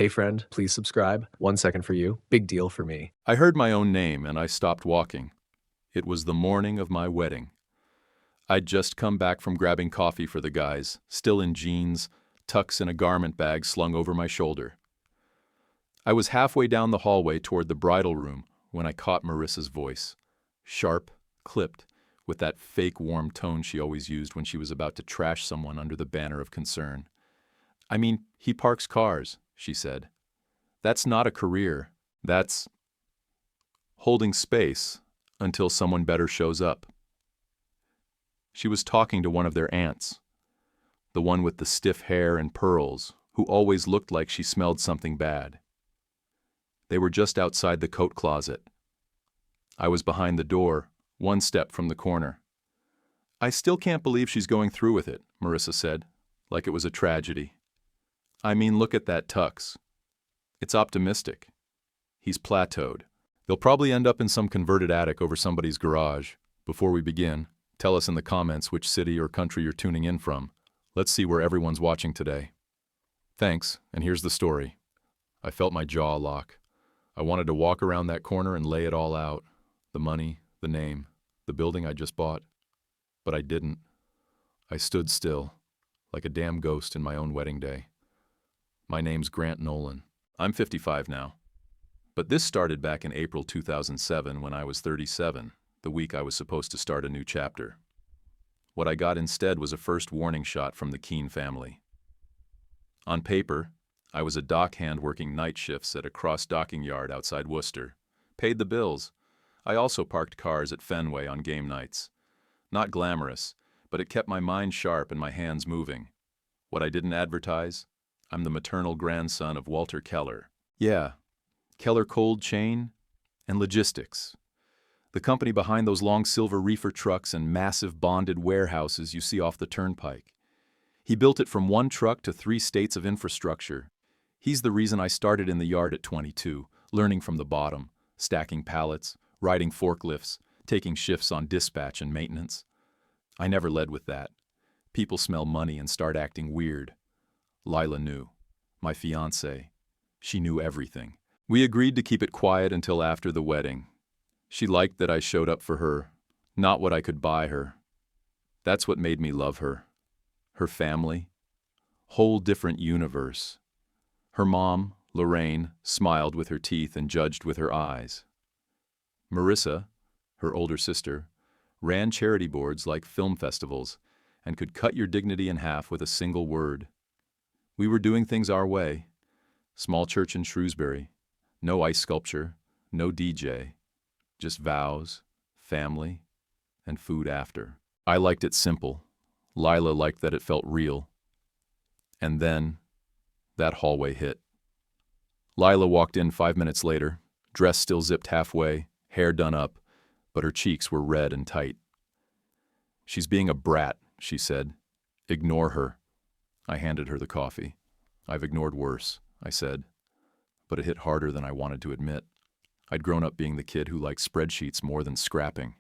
Hey friend, please subscribe. 1 second for you. Big deal for me. I heard my own name and I stopped walking. It was the morning of my wedding. I'd just come back from grabbing coffee for the guys, still in jeans, tucks in a garment bag slung over my shoulder. I was halfway down the hallway toward the bridal room when I caught Marissa's voice. Sharp, clipped, with that fake warm tone she always used when she was about to trash someone under the banner of concern. "I mean, he parks cars," she said. "That's not a career. That's holding space until someone better shows up." She was talking to one of their aunts, the one with the stiff hair and pearls, who always looked like she smelled something bad. They were just outside the coat closet. I was behind the door, one step from the corner. "I still can't believe she's going through with it," Marissa said, like it was a tragedy. "I mean, look at that tux. It's optimistic. He's plateaued. They'll probably end up in some converted attic over somebody's garage. Before we begin, tell us in the comments which city or country you're tuning in from. Let's see where everyone's watching today." Thanks, and here's the story. I felt my jaw lock. I wanted to walk around that corner and lay it all out. The money, the name, the building I just bought. But I didn't. I stood still, like a damn ghost in my own wedding day. My name's Grant Nolan. I'm 55 now. But this started back in April 2007 when I was 37, the week I was supposed to start a new chapter. What I got instead was a first warning shot from the Keene family. On paper, I was a dockhand working night shifts at a cross-docking yard outside Worcester. Paid the bills. I also parked cars at Fenway on game nights. Not glamorous, but it kept my mind sharp and my hands moving. What I didn't advertise? I'm the maternal grandson of Walter Keller. Yeah, Keller Cold Chain and Logistics. The company behind those long silver reefer trucks and massive bonded warehouses you see off the turnpike. He built it from 1 truck to 3 states of infrastructure. He's the reason I started in the yard at 22, learning from the bottom, stacking pallets, riding forklifts, taking shifts on dispatch and maintenance. I never led with that. People smell money and start acting weird. Lila knew. My fiancée. She knew everything. We agreed to keep it quiet until after the wedding. She liked that I showed up for her, not what I could buy her. That's what made me love her. Her family. Whole different universe. Her mom, Lorraine, smiled with her teeth and judged with her eyes. Marissa, her older sister, ran charity boards like film festivals and could cut your dignity in half with a single word. We were doing things our way. Small church in Shrewsbury. No ice sculpture, no DJ. Just vows, family, and food after. I liked it simple. Lila liked that it felt real. And then, that hallway hit. Lila walked in 5 minutes later, dress still zipped halfway, hair done up, but her cheeks were red and tight. "She's being a brat," she said. "Ignore her." I handed her the coffee. "I've ignored worse," I said, but it hit harder than I wanted to admit. I'd grown up being the kid who liked spreadsheets more than scrapping.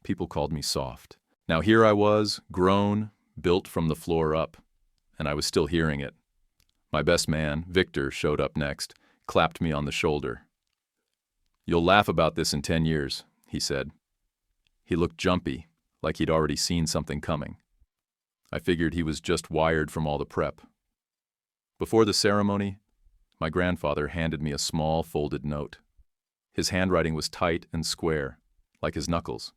People called me soft. Now here I was, grown, built from the floor up, and I was still hearing it. My best man, Victor, showed up next, clapped me on the shoulder. "You'll laugh about this in 10 years, he said. He looked jumpy, like he'd already seen something coming. I figured he was just wired from all the prep. Before the ceremony, my grandfather handed me a small folded note. His handwriting was tight and square, like his knuckles.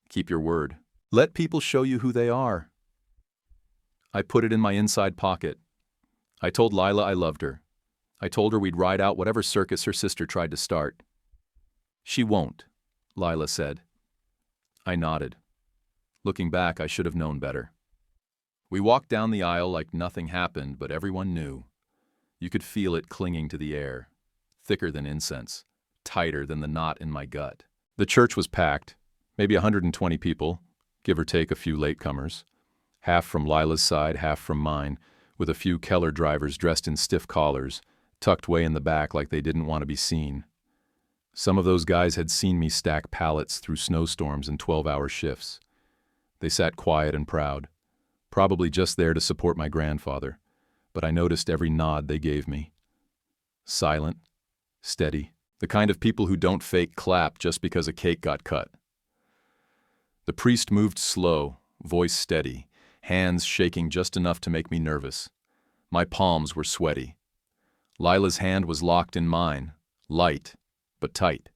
"Keep your word. Let people show you who they are." I put it in my inside pocket. I told Lila I loved her. I told her we'd ride out whatever circus her sister tried to start. "She won't," Lila said. I nodded. Looking back, I should have known better. We walked down the aisle like nothing happened, but everyone knew. You could feel it clinging to the air, thicker than incense, tighter than the knot in my gut. The church was packed, maybe 120 people, give or take a few latecomers. Half from Lila's side, half from mine, with a few Keller drivers dressed in stiff collars, tucked way in the back like they didn't want to be seen. Some of those guys had seen me stack pallets through snowstorms and 12-hour shifts. They sat quiet and proud, probably just there to support my grandfather, but I noticed every nod they gave me, silent, steady, the kind of people who don't fake clap just because a cake got cut. The priest moved slow, voice steady, hands shaking just enough to make me nervous. My palms were sweaty. Lila's hand was locked in mine, light, but tight.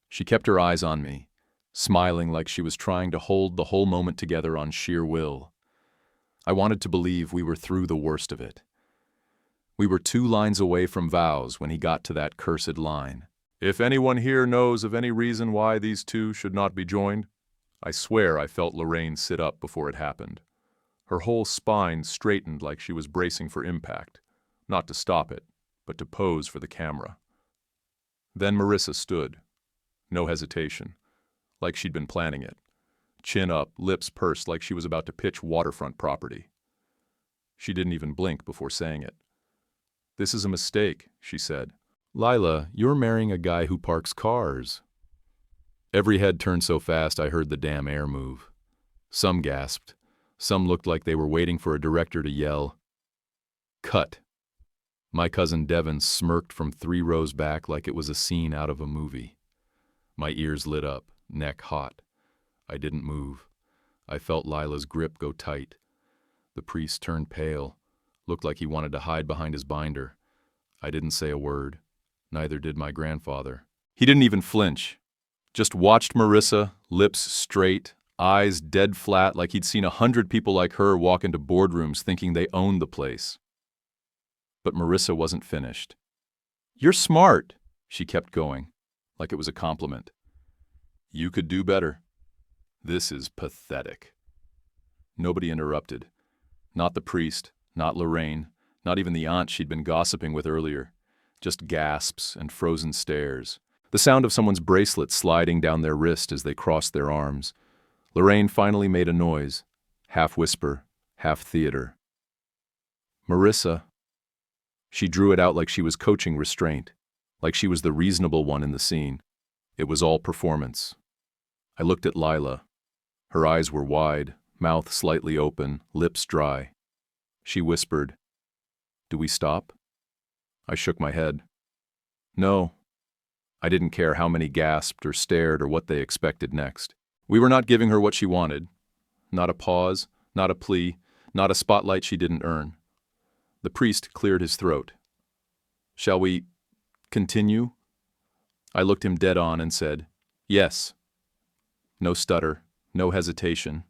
She kept her eyes on me, smiling like she was trying to hold the whole moment together on sheer will. I wanted to believe we were through the worst of it. We were 2 lines away from vows when he got to that cursed line. "If anyone here knows of any reason why these two should not be joined," I swear I felt Lorraine sit up before it happened. Her whole spine straightened like she was bracing for impact, not to stop it, but to pose for the camera. Then Marissa stood. No hesitation, like she'd been planning it. Chin up, lips pursed like she was about to pitch waterfront property. She didn't even blink before saying it. "This is a mistake," she said. "Lila, you're marrying a guy who parks cars." Every head turned so fast I heard the damn air move. Some gasped. Some looked like they were waiting for a director to yell, "Cut." My cousin Devin smirked from 3 rows back like it was a scene out of a movie. My ears lit up, neck hot. I didn't move. I felt Lila's grip go tight. The priest turned pale, looked like he wanted to hide behind his binder. I didn't say a word. Neither did my grandfather. He didn't even flinch. Just watched Marissa, lips straight, eyes dead flat like he'd seen 100 people like her walk into boardrooms thinking they owned the place. But Marissa wasn't finished. "You're smart," she kept going, like it was a compliment. "You could do better. This is pathetic." Nobody interrupted. Not the priest, not Lorraine, not even the aunt she'd been gossiping with earlier. Just gasps and frozen stares. The sound of someone's bracelet sliding down their wrist as they crossed their arms. Lorraine finally made a noise, half whisper, half theater. "Marissa." She drew it out like she was coaching restraint, like she was the reasonable one in the scene. It was all performance. I looked at Lila. Her eyes were wide, mouth slightly open, lips dry. She whispered, "Do we stop?" I shook my head. No. I didn't care how many gasped or stared or what they expected next. We were not giving her what she wanted. Not a pause, not a plea, not a spotlight she didn't earn. The priest cleared his throat. "Shall we continue?" I looked him dead on and said, "Yes." No stutter, no hesitation,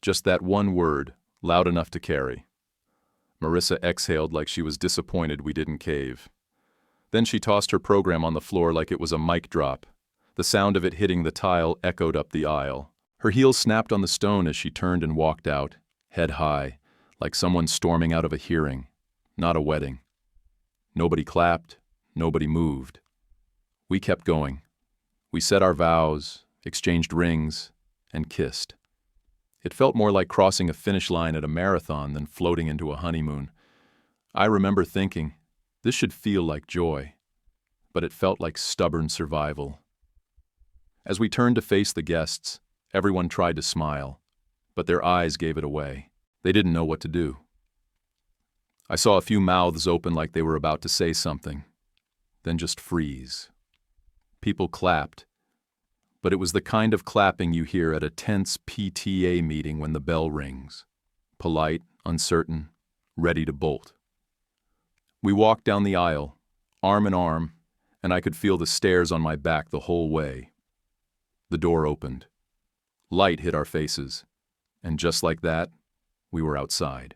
just that one word, loud enough to carry. Marissa exhaled like she was disappointed we didn't cave. Then she tossed her program on the floor like it was a mic drop. The sound of it hitting the tile echoed up the aisle. Her heels snapped on the stone as she turned and walked out, head high, like someone storming out of a hearing, not a wedding. Nobody clapped, nobody moved. We kept going. We said our vows, exchanged rings, and kissed. It felt more like crossing a finish line at a marathon than floating into a honeymoon. I remember thinking, this should feel like joy, but it felt like stubborn survival. As we turned to face the guests, everyone tried to smile, but their eyes gave it away. They didn't know what to do. I saw a few mouths open like they were about to say something, then just freeze. People clapped, but it was the kind of clapping you hear at a tense PTA meeting when the bell rings. Polite, uncertain, ready to bolt. We walked down the aisle, arm in arm, and I could feel the stares on my back the whole way. The door opened. Light hit our faces, and just like that, we were outside.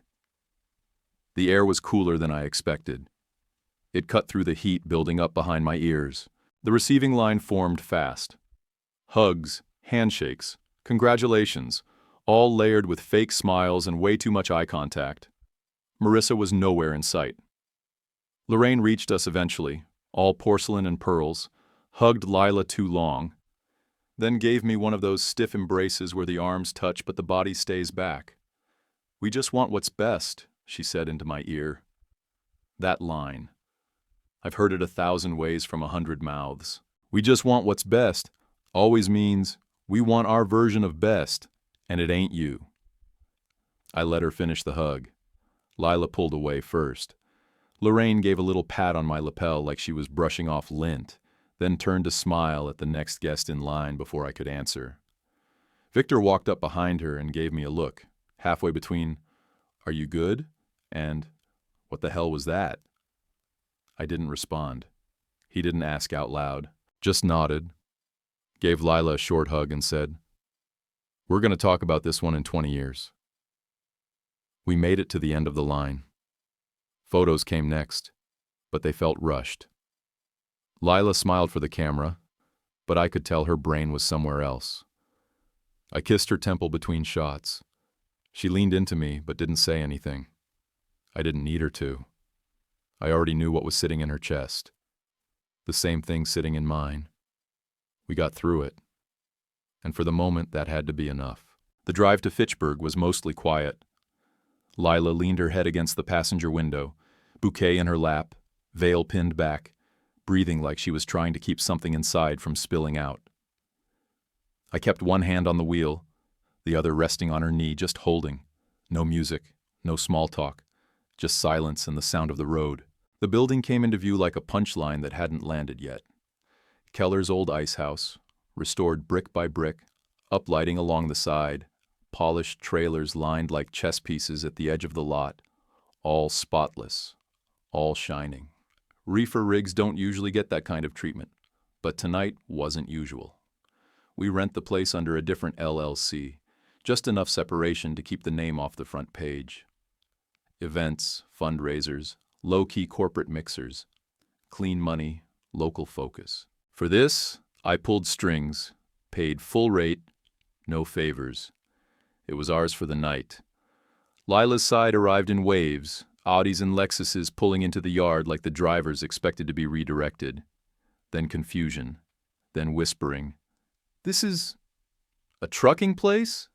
The air was cooler than I expected. It cut through the heat building up behind my ears. The receiving line formed fast. Hugs, handshakes, congratulations, all layered with fake smiles and way too much eye contact. Marissa was nowhere in sight. Lorraine reached us eventually, all porcelain and pearls, hugged Lila too long, then gave me one of those stiff embraces where the arms touch but the body stays back. "We just want what's best," she said into my ear. That line. I've heard it 1,000 ways from 100 mouths. "We just want what's best" always means we want our version of best, and it ain't you. I let her finish the hug. Lila pulled away first. Lorraine gave a little pat on my lapel like she was brushing off lint, then turned to smile at the next guest in line before I could answer. Victor walked up behind her and gave me a look, halfway between, "Are you good?" and "What the hell was that?" I didn't respond. He didn't ask out loud, just nodded, gave Lila a short hug and said, "We're going to talk about this one in 20 years. We made it to the end of the line. Photos came next, but they felt rushed. Lila smiled for the camera, but I could tell her brain was somewhere else. I kissed her temple between shots. She leaned into me, but didn't say anything. I didn't need her to. I already knew what was sitting in her chest. The same thing sitting in mine. We got through it. And for the moment, that had to be enough. The drive to Fitchburg was mostly quiet. Lila leaned her head against the passenger window, bouquet in her lap, veil pinned back, breathing like she was trying to keep something inside from spilling out. I kept one hand on the wheel, the other resting on her knee, just holding. No music, no small talk, just silence and the sound of the road. The building came into view like a punchline that hadn't landed yet. Keller's old ice house, restored brick by brick, uplighting along the side, polished trailers lined like chess pieces at the edge of the lot, all spotless, all shining. Reefer rigs don't usually get that kind of treatment, but tonight wasn't usual. We rent the place under a different LLC, just enough separation to keep the name off the front page. Events, fundraisers, low-key corporate mixers, clean money, local focus. For this, I pulled strings, paid full rate, no favors. It was ours for the night. Lila's side arrived in waves, Audis and Lexuses pulling into the yard like the drivers expected to be redirected. Then confusion, then whispering. "This is a trucking place?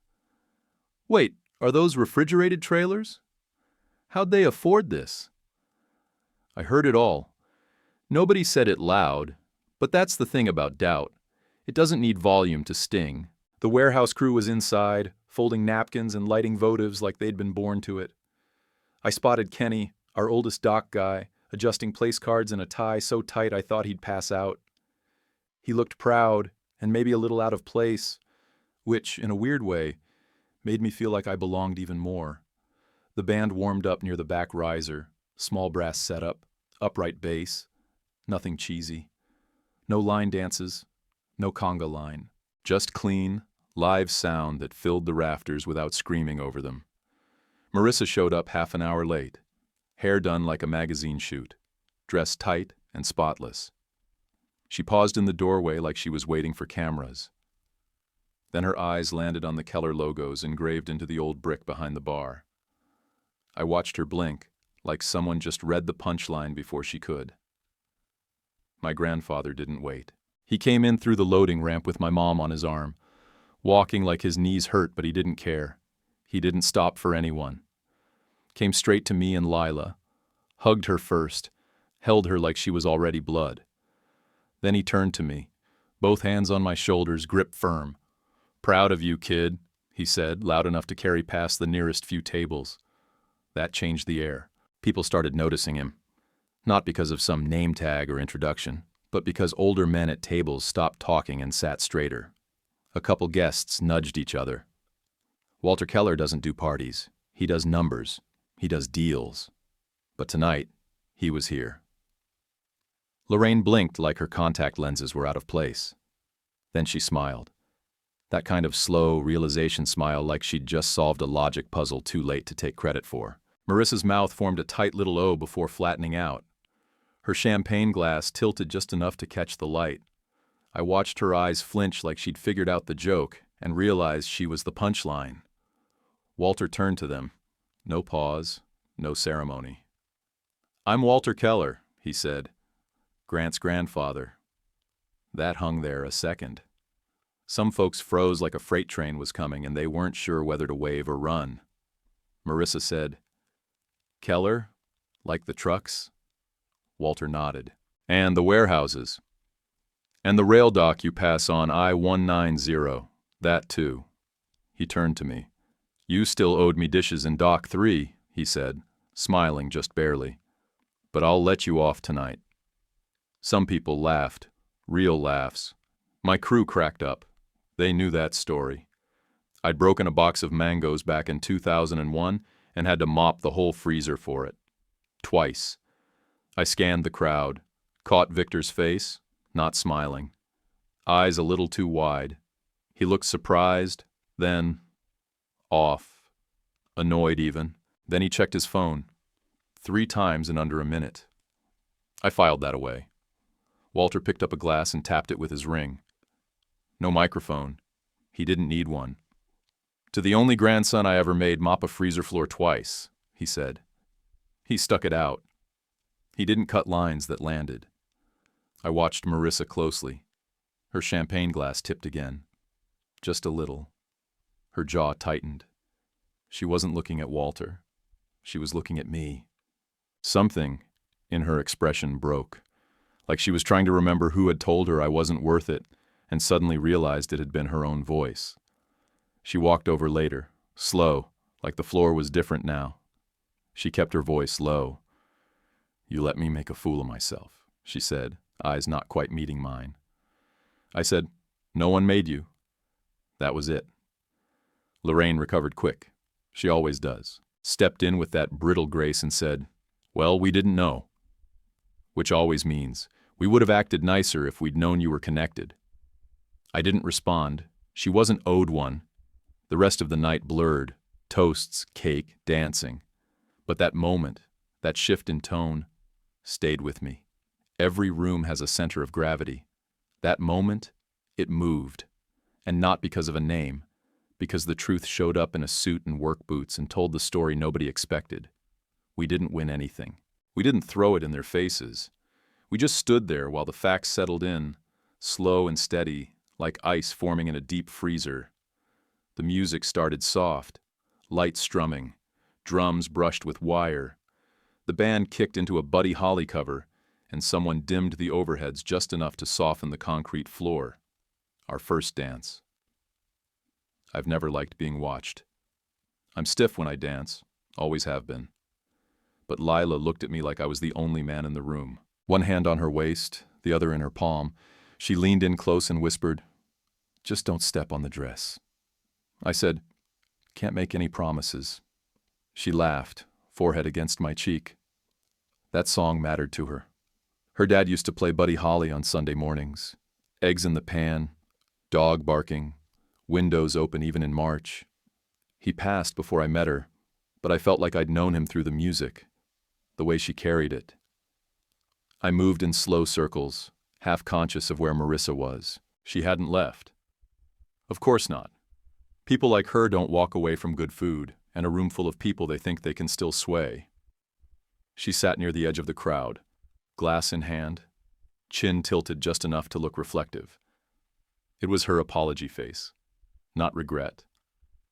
Wait, are those refrigerated trailers? How'd they afford this?" I heard it all. Nobody said it loud, but that's the thing about doubt. It doesn't need volume to sting. The warehouse crew was inside, folding napkins and lighting votives like they'd been born to it. I spotted Kenny, our oldest dock guy, adjusting place cards in a tie so tight I thought he'd pass out. He looked proud and maybe a little out of place, which, in a weird way, made me feel like I belonged even more. The band warmed up near the back riser, small brass setup, upright bass, nothing cheesy. No line dances, no conga line, just clean, live sound that filled the rafters without screaming over them. Marissa showed up half an hour late, hair done like a magazine shoot, dressed tight and spotless. She paused in the doorway like she was waiting for cameras. Then her eyes landed on the Keller logos engraved into the old brick behind the bar. I watched her blink, like someone just read the punchline before she could. My grandfather didn't wait. He came in through the loading ramp with my mom on his arm, walking like his knees hurt, but he didn't care. He didn't stop for anyone. Came straight to me and Lila, hugged her first, held her like she was already blood. Then he turned to me, both hands on my shoulders, grip firm. "Proud of you, kid," he said, loud enough to carry past the nearest few tables. That changed the air. People started noticing him. Not because of some name tag or introduction, but because older men at tables stopped talking and sat straighter. A couple guests nudged each other. Walter Keller doesn't do parties. He does numbers. He does deals. But tonight, he was here. Lorraine blinked like her contact lenses were out of place. Then she smiled. That kind of slow realization smile like she'd just solved a logic puzzle too late to take credit for. Marissa's mouth formed a tight little O before flattening out. Her champagne glass tilted just enough to catch the light. I watched her eyes flinch like she'd figured out the joke and realized she was the punchline. Walter turned to them. No pause, no ceremony. "I'm Walter Keller," he said. "Grant's grandfather." That hung there a second. Some folks froze like a freight train was coming and they weren't sure whether to wave or run. Marissa said, "Keller, like the trucks?" Walter nodded. "And the warehouses. And the rail dock you pass on I-190, that too." He turned to me. "You still owed me dishes in Dock 3, he said, smiling just barely. but I'll let you off tonight." Some people laughed, real laughs. My crew cracked up. They knew that story. I'd broken a box of mangoes back in 2001 and had to mop the whole freezer for it. Twice. I scanned the crowd, caught Victor's face, not smiling. Eyes a little too wide. He looked surprised, then off, annoyed even. Then he checked his phone. 3 times in under a minute. I filed that away. Walter picked up a glass and tapped it with his ring. No microphone. He didn't need one. "To the only grandson I ever made mop a freezer floor twice," he said. He stuck it out. He didn't cut lines that landed. I watched Marissa closely. Her champagne glass tipped again. Just a little. Her jaw tightened. She wasn't looking at Walter. She was looking at me. Something in her expression broke, like she was trying to remember who had told her I wasn't worth it, and suddenly realized it had been her own voice. She walked over later, slow, like the floor was different now. She kept her voice low. "You let me make a fool of myself," she said, eyes not quite meeting mine. I said, "No one made you." That was it. Lorraine recovered quick. She always does. Stepped in with that brittle grace and said, "Well, we didn't know." Which always means, we would have acted nicer if we'd known you were connected. I didn't respond. She wasn't owed one. The rest of the night blurred. Toasts, cake, dancing. But that moment, that shift in tone, stayed with me. Every room has a center of gravity. That moment, it moved. And not because of a name, because the truth showed up in a suit and work boots and told the story nobody expected. We didn't win anything. We didn't throw it in their faces. We just stood there while the facts settled in, slow and steady, like ice forming in a deep freezer. The music started soft, light strumming, drums brushed with wire. The band kicked into a Buddy Holly cover, and someone dimmed the overheads just enough to soften the concrete floor. Our first dance. I've never liked being watched. I'm stiff when I dance, always have been. But Lila looked at me like I was the only man in the room. One hand on her waist, the other in her palm, she leaned in close and whispered, "Just don't step on the dress." I said, "Can't make any promises." She laughed, forehead against my cheek. That song mattered to her. Her dad used to play Buddy Holly on Sunday mornings. Eggs in the pan, dog barking, windows open even in March. He passed before I met her, but I felt like I'd known him through the music, the way she carried it. I moved in slow circles, half conscious of where Marissa was. She hadn't left. Of course not. People like her don't walk away from good food and a room full of people they think they can still sway. She sat near the edge of the crowd, glass in hand, chin tilted just enough to look reflective. It was her apology face. Not regret.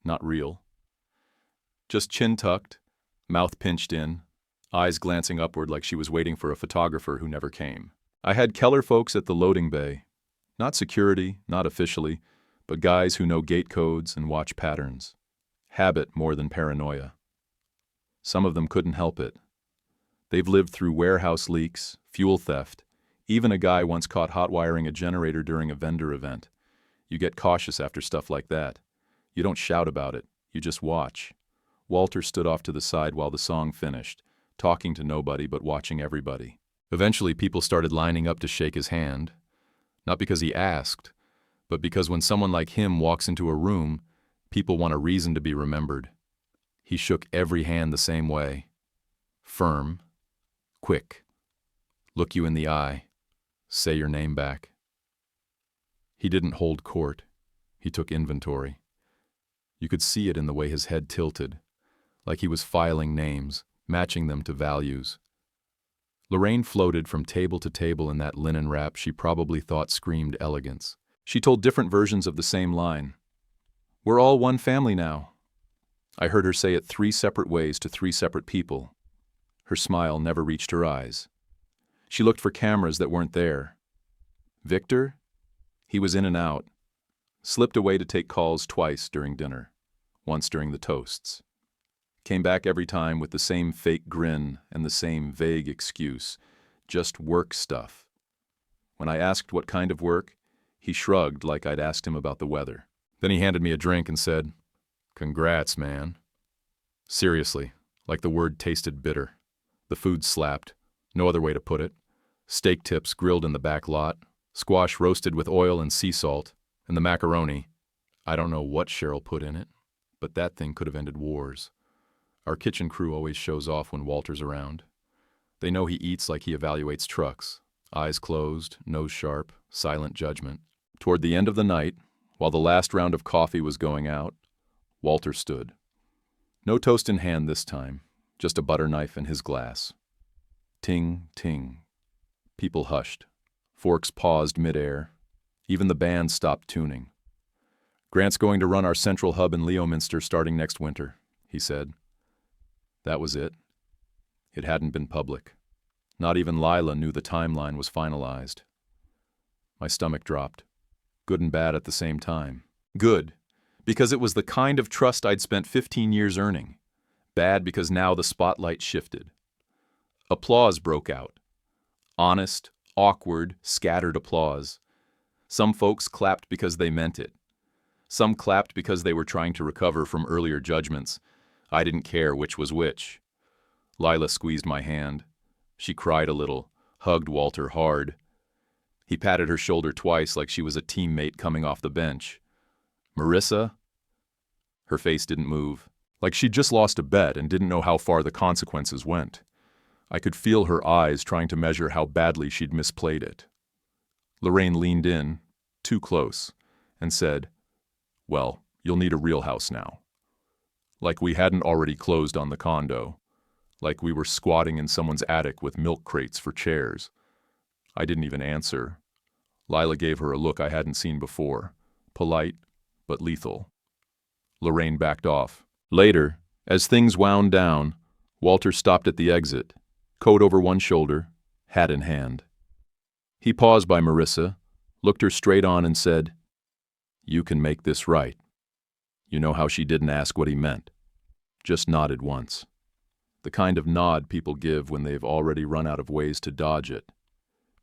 Not real. Just chin tucked, mouth pinched in, eyes glancing upward like she was waiting for a photographer who never came. I had Keller folks at the loading bay. Not security, not officially, but guys who know gate codes and watch patterns. Habit more than paranoia. Some of them couldn't help it. They've lived through warehouse leaks, fuel theft. Even a guy once caught hot wiring a generator during a vendor event. You get cautious after stuff like that. You don't shout about it, you just watch. Walter stood off to the side while the song finished, talking to nobody but watching everybody. Eventually people started lining up to shake his hand. Not because he asked, but because when someone like him walks into a room, people want a reason to be remembered. He shook every hand the same way. Firm. Quick. Look you in the eye. Say your name back. He didn't hold court. He took inventory. You could see it in the way his head tilted, like he was filing names, matching them to values. Lorraine floated from table to table in that linen wrap she probably thought screamed elegance. She told different versions of the same line. "We're all one family now." I heard her say it 3 separate ways to 3 separate people. Her smile never reached her eyes. She looked for cameras that weren't there. Victor? He was in and out. Slipped away to take calls twice during dinner, once during the toasts. Came back every time with the same fake grin and the same vague excuse. Just work stuff. When I asked what kind of work, he shrugged like I'd asked him about the weather. Then he handed me a drink and said, "Congrats, man." Seriously, like the word tasted bitter. The food slapped, no other way to put it. Steak tips grilled in the back lot, squash roasted with oil and sea salt, and the macaroni. I don't know what Cheryl put in it, but that thing could have ended wars. Our kitchen crew always shows off when Walter's around. They know he eats like he evaluates trucks. Eyes closed, nose sharp, silent judgment. Toward the end of the night, while the last round of coffee was going out, Walter stood. No toast in hand this time, just a butter knife in his glass. Ting, ting. People hushed. Forks paused midair. Even the band stopped tuning. "Grant's going to run our central hub in Leominster starting next winter," he said. That was it. It hadn't been public. Not even Lila knew the timeline was finalized. My stomach dropped. Good and bad at the same time. Good, because it was the kind of trust I'd spent 15 years earning. Bad because now the spotlight shifted. Applause broke out. Honest, awkward, scattered applause. Some folks clapped because they meant it. Some clapped because they were trying to recover from earlier judgments. I didn't care which was which. Lila squeezed my hand. She cried a little, hugged Walter hard. He patted her shoulder twice like she was a teammate coming off the bench. Marissa? Her face didn't move, like she'd just lost a bet and didn't know how far the consequences went. I could feel her eyes trying to measure how badly she'd misplayed it. Lorraine leaned in, too close, and said, "Well, you'll need a real house now." Like we hadn't already closed on the condo. Like we were squatting in someone's attic with milk crates for chairs. I didn't even answer. Lila gave her a look I hadn't seen before, polite but lethal. Lorraine backed off. Later, as things wound down, Walter stopped at the exit, coat over one shoulder, hat in hand. He paused by Marissa, looked her straight on and said, "You can make this right." You know how she didn't ask what he meant. Just nodded once. The kind of nod people give when they've already run out of ways to dodge it.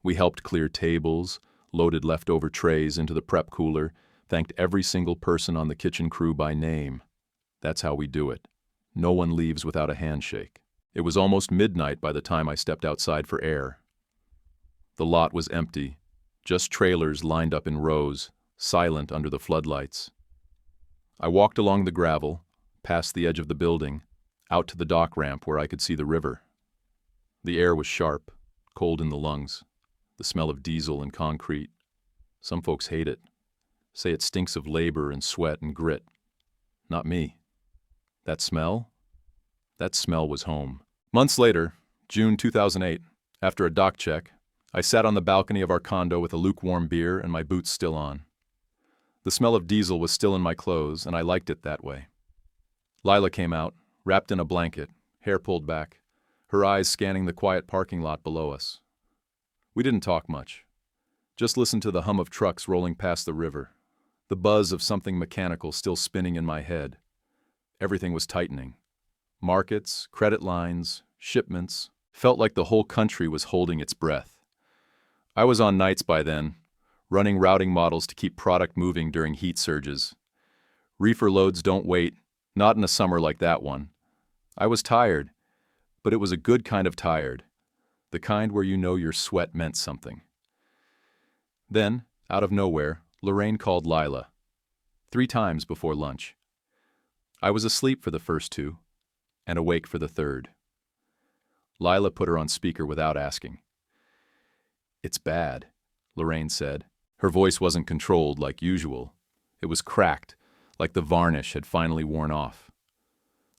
We helped clear tables, loaded leftover trays into the prep cooler, thanked every single person on the kitchen crew by name. That's how we do it. No one leaves without a handshake. It was almost midnight by the time I stepped outside for air. The lot was empty, just trailers lined up in rows, silent under the floodlights. I walked along the gravel, past the edge of the building, out to the dock ramp where I could see the river. The air was sharp, cold in the lungs, the smell of diesel and concrete. Some folks hate it, say it stinks of labor and sweat and grit. Not me. That smell? That smell was home. Months later, June 2008, after a dock check, I sat on the balcony of our condo with a lukewarm beer and my boots still on. The smell of diesel was still in my clothes, and I liked it that way. Lila came out, wrapped in a blanket, hair pulled back, her eyes scanning the quiet parking lot below us. We didn't talk much. Just listened to the hum of trucks rolling past the river, the buzz of something mechanical still spinning in my head. Everything was tightening. Markets, credit lines, shipments, felt like the whole country was holding its breath. I was on nights by then, running routing models to keep product moving during heat surges. Reefer loads don't wait, not in a summer like that one. I was tired, but it was a good kind of tired, the kind where you know your sweat meant something. Then, out of nowhere, Lorraine called Lila. 3 times before lunch. I was asleep for the first 2, and awake for the 3rd. Lila put her on speaker without asking. "It's bad," Lorraine said. Her voice wasn't controlled like usual. It was cracked, like the varnish had finally worn off.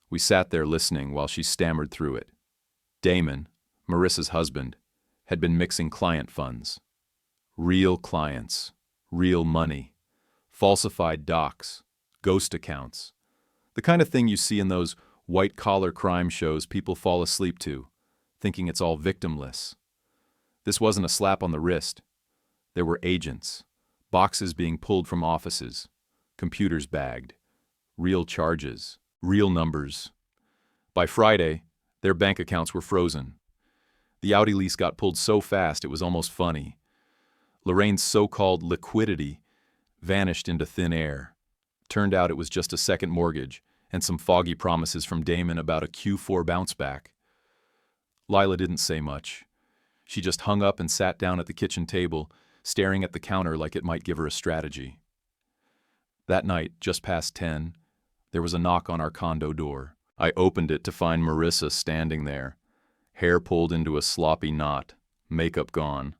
We sat there listening while she stammered through it. Damon, Marissa's husband, had been mixing client funds. Real clients, real money, falsified docs, ghost accounts. The kind of thing you see in those white-collar crime shows people fall asleep to, thinking it's all victimless. This wasn't a slap on the wrist. There were agents, boxes being pulled from offices, computers bagged, real charges, real numbers. By Friday, their bank accounts were frozen. The Audi lease got pulled so fast it was almost funny. Lorraine's so-called liquidity vanished into thin air. Turned out it was just a second mortgage and some foggy promises from Damon about a Q4 bounce back. Lila didn't say much. She just hung up and sat down at the kitchen table, staring at the counter like it might give her a strategy. That night, just past 10, there was a knock on our condo door. I opened it to find Marissa standing there, hair pulled into a sloppy knot, makeup gone,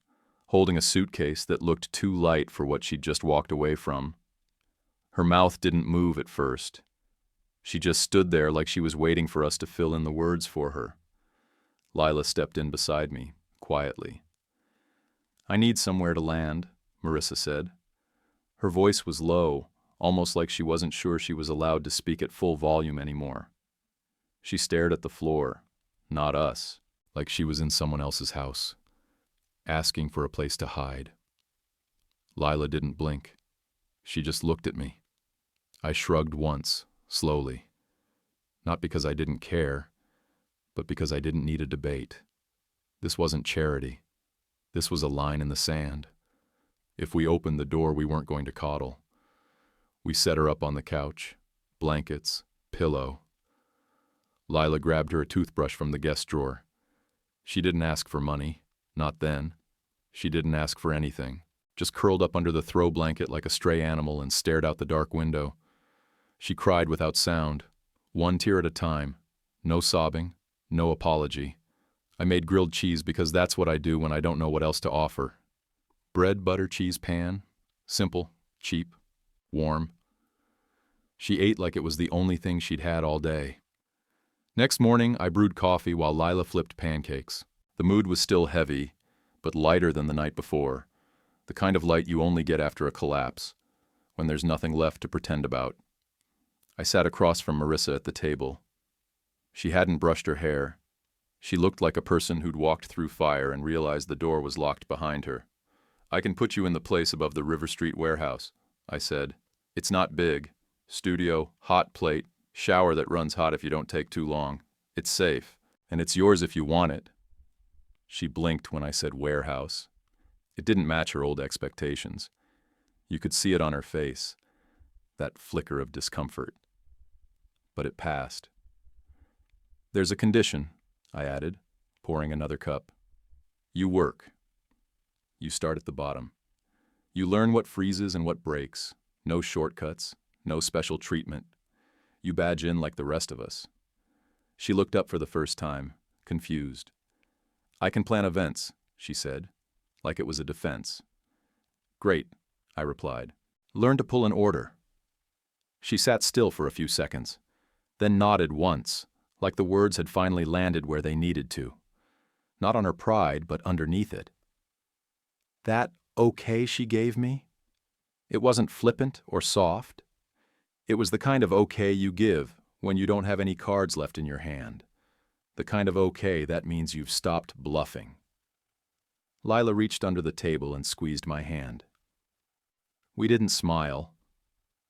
holding a suitcase that looked too light for what she'd just walked away from. Her mouth didn't move at first. She just stood there like she was waiting for us to fill in the words for her. Lila stepped in beside me, quietly. "I need somewhere to land," Marissa said. Her voice was low, almost like she wasn't sure she was allowed to speak at full volume anymore. She stared at the floor, not us, like she was in someone else's house, asking for a place to hide. Lila didn't blink. She just looked at me. I shrugged once, slowly. Not because I didn't care, but because I didn't need a debate. This wasn't charity. This was a line in the sand. If we opened the door, we weren't going to coddle. We set her up on the couch, blankets, pillow. Lila grabbed her a toothbrush from the guest drawer. She didn't ask for money, not then. She didn't ask for anything, just curled up under the throw blanket like a stray animal and stared out the dark window. She cried without sound, one tear at a time, no sobbing, no apology. I made grilled cheese because that's what I do when I don't know what else to offer. Bread, butter, cheese, pan. Simple, cheap, warm. She ate like it was the only thing she'd had all day. Next morning, I brewed coffee while Lila flipped pancakes. The mood was still heavy, but lighter than the night before. The kind of light you only get after a collapse, when there's nothing left to pretend about. I sat across from Marissa at the table. She hadn't brushed her hair. She looked like a person who'd walked through fire and realized the door was locked behind her. "I can put you in the place above the River Street warehouse," I said. "It's not big. Studio, hot plate, shower that runs hot if you don't take too long. It's safe, and it's yours if you want it." She blinked when I said warehouse. It didn't match her old expectations. You could see it on her face, that flicker of discomfort. But it passed. "There's a condition," I added, pouring another cup. "You work. You start at the bottom. You learn what freezes and what breaks. No shortcuts, no special treatment. You badge in like the rest of us." She looked up for the first time, confused. "I can plan events," she said, like it was a defense. "Great," I replied. "Learn to pull an order." She sat still for a few seconds, then nodded once, like the words had finally landed where they needed to. Not on her pride, but underneath it. That okay she gave me? It wasn't flippant or soft. It was the kind of okay you give when you don't have any cards left in your hand. The kind of okay that means you've stopped bluffing. Lila reached under the table and squeezed my hand. We didn't smile.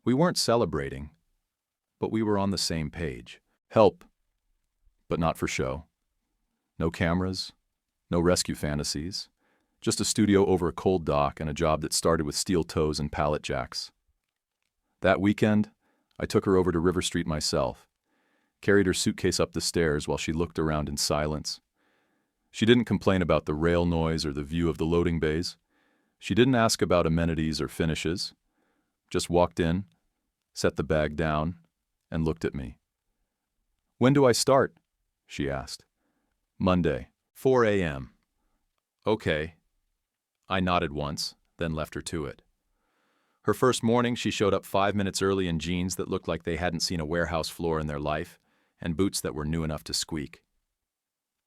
We weren't celebrating, but we were on the same page. Help, but not for show. No cameras, no rescue fantasies, just a studio over a cold dock and a job that started with steel toes and pallet jacks. That weekend, I took her over to River Street myself, carried her suitcase up the stairs while she looked around in silence. She didn't complain about the rail noise or the view of the loading bays. She didn't ask about amenities or finishes. Just walked in, set the bag down, and looked at me. "When do I start?" she asked. "Monday, 4 a.m. "Okay." I nodded once, then left her to it. Her first morning, she showed up 5 minutes early in jeans that looked like they hadn't seen a warehouse floor in their life, and boots that were new enough to squeak.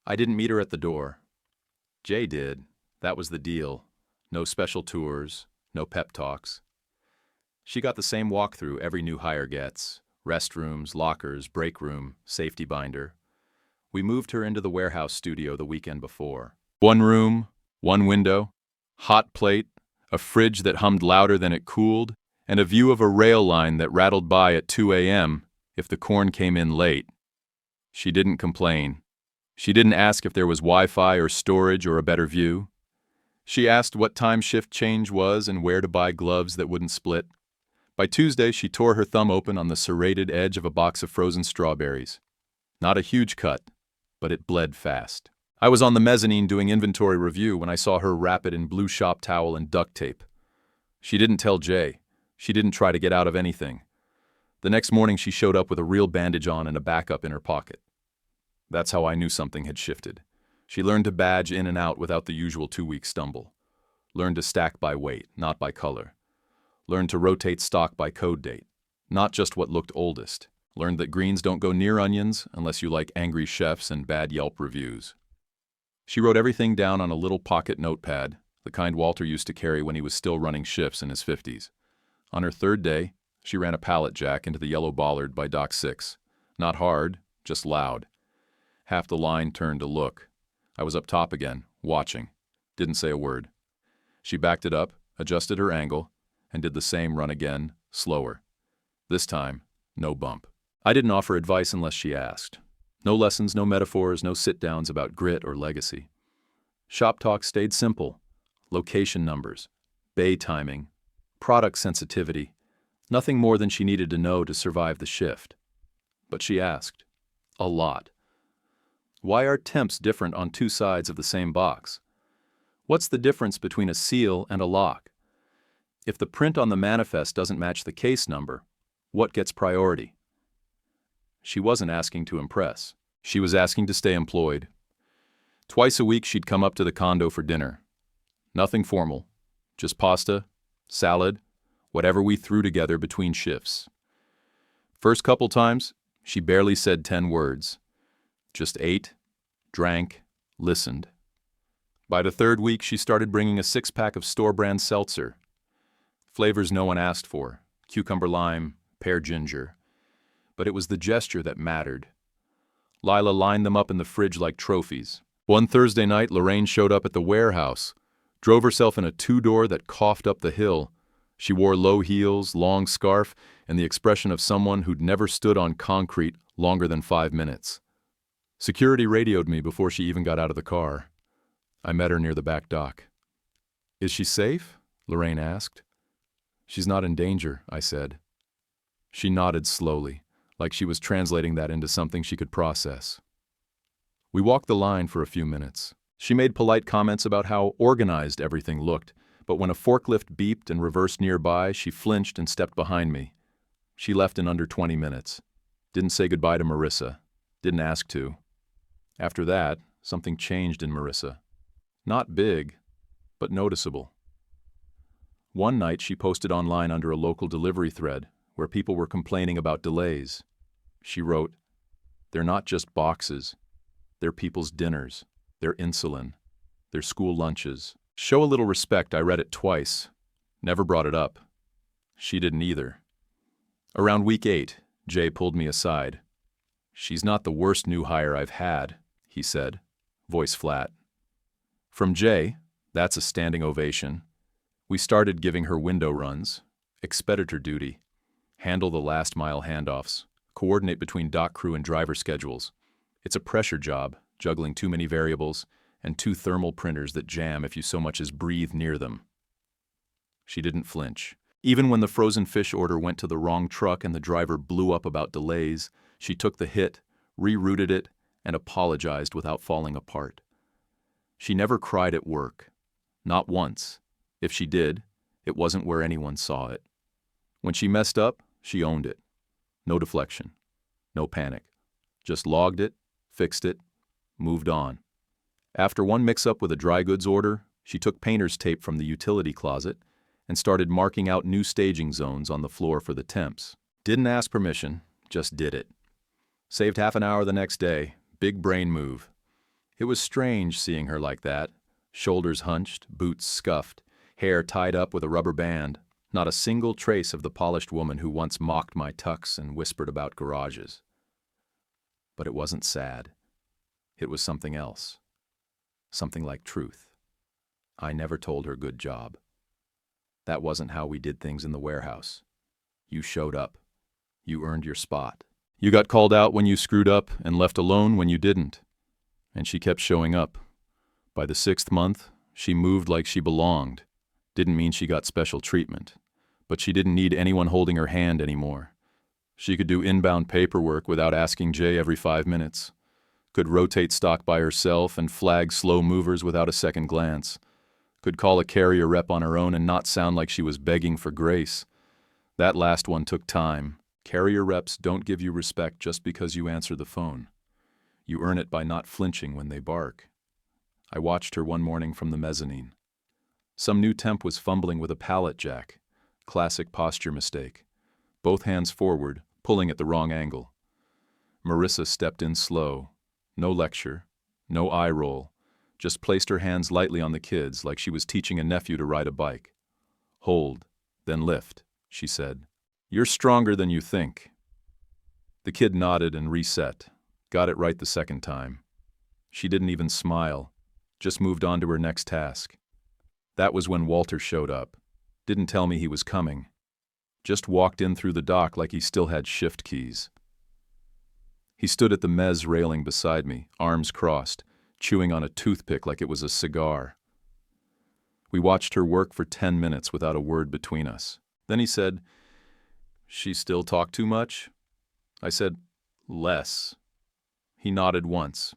I didn't meet her at the door. Jay did. That was the deal. No special tours, no pep talks. She got the same walkthrough every new hire gets: restrooms, lockers, break room, safety binder. We moved her into the warehouse studio the weekend before. One room, one window, hot plate, a fridge that hummed louder than it cooled, and a view of a rail line that rattled by at 2 a.m. if the corn came in late. She didn't complain. She didn't ask if there was Wi-Fi or storage or a better view. She asked what time shift change was and where to buy gloves that wouldn't split. By Tuesday, she tore her thumb open on the serrated edge of a box of frozen strawberries. Not a huge cut, but it bled fast. I was on the mezzanine doing inventory review when I saw her wrap it in blue shop towel and duct tape. She didn't tell Jay. She didn't try to get out of anything. The next morning, she showed up with a real bandage on and a backup in her pocket. That's how I knew something had shifted. She learned to badge in and out without the usual 2-week stumble. Learned to stack by weight, not by color. Learned to rotate stock by code date, not just what looked oldest. Learned that greens don't go near onions unless you like angry chefs and bad Yelp reviews. She wrote everything down on a little pocket notepad, the kind Walter used to carry when he was still running shifts in his 50s. On her third day, she ran a pallet jack into the yellow bollard by Dock 6. Not hard, just loud. Half the line turned to look. I was up top again, watching. Didn't say a word. She backed it up, adjusted her angle, and did the same run again, slower. This time, no bump. I didn't offer advice unless she asked. No lessons, no metaphors, no sit-downs about grit or legacy. Shop talk stayed simple. Location numbers, bay timing, product sensitivity. Nothing more than she needed to know to survive the shift. But she asked. A lot. Why are temps different on two sides of the same box? What's the difference between a seal and a lock? If the print on the manifest doesn't match the case number, what gets priority? She wasn't asking to impress. She was asking to stay employed. Twice a week she'd come up to the condo for dinner. Nothing formal, just pasta, salad, whatever we threw together between shifts. First couple times, she barely said 10 words. Just ate, drank, listened. By the third week, she started bringing a 6-pack of store-brand seltzer. Flavors no one asked for, cucumber lime, pear ginger. But it was the gesture that mattered. Lila lined them up in the fridge like trophies. One Thursday night, Lorraine showed up at the warehouse, drove herself in a 2-door that coughed up the hill. She wore low heels, long scarf, and the expression of someone who'd never stood on concrete longer than 5 minutes. Security radioed me before she even got out of the car. I met her near the back dock. "Is she safe?" Lorraine asked. "She's not in danger," I said. She nodded slowly, like she was translating that into something she could process. We walked the line for a few minutes. She made polite comments about how organized everything looked, but when a forklift beeped and reversed nearby, she flinched and stepped behind me. She left in under 20 minutes. Didn't say goodbye to Marissa. Didn't ask to. After that, something changed in Marissa. Not big, but noticeable. One night she posted online under a local delivery thread where people were complaining about delays. She wrote, "They're not just boxes. They're people's dinners, their insulin, their school lunches. Show a little respect." I read it twice. Never brought it up. She didn't either. Around week 8, Jay pulled me aside. "She's not the worst new hire I've had," he said, voice flat. From Jay, that's a standing ovation. We started giving her window runs, expeditor duty, handle the last-mile handoffs, coordinate between dock crew and driver schedules. It's a pressure job, juggling too many variables, and 2 thermal printers that jam if you so much as breathe near them. She didn't flinch. Even when the frozen fish order went to the wrong truck and the driver blew up about delays, she took the hit, rerouted it, and apologized without falling apart. She never cried at work. Not once. If she did, it wasn't where anyone saw it. When she messed up, she owned it. No deflection. No panic. Just logged it, fixed it, moved on. After one mix-up with a dry goods order, she took painter's tape from the utility closet and started marking out new staging zones on the floor for the temps. Didn't ask permission, just did it. Saved half an hour the next day. Big brain move. It was strange seeing her like that. Shoulders hunched, boots scuffed, hair tied up with a rubber band. Not a single trace of the polished woman who once mocked my tucks and whispered about garages. But it wasn't sad. It was something else. Something like truth. I never told her good job. That wasn't how we did things in the warehouse. You showed up. You earned your spot. You got called out when you screwed up and left alone when you didn't. And she kept showing up. By the 6th month, she moved like she belonged. Didn't mean she got special treatment, but she didn't need anyone holding her hand anymore. She could do inbound paperwork without asking Jay every 5 minutes. Could rotate stock by herself and flag slow movers without a second glance. Could call a carrier rep on her own and not sound like she was begging for grace. That last one took time. Carrier reps don't give you respect just because you answer the phone. You earn it by not flinching when they bark. I watched her one morning from the mezzanine. Some new temp was fumbling with a pallet jack. Classic posture mistake. Both hands forward, pulling at the wrong angle. Marissa stepped in slow. No lecture, no eye roll, just placed her hands lightly on the kids like she was teaching a nephew to ride a bike. Hold, then lift, she said. You're stronger than you think. The kid nodded and reset, got it right the second time. She didn't even smile, just moved on to her next task. That was when Walter showed up. Didn't tell me he was coming. Just walked in through the dock like he still had shift keys. He stood at the mezz railing beside me, arms crossed, chewing on a toothpick like it was a cigar. We watched her work for 10 minutes without a word between us. Then he said, "She still talk too much?" I said, "Less." He nodded once.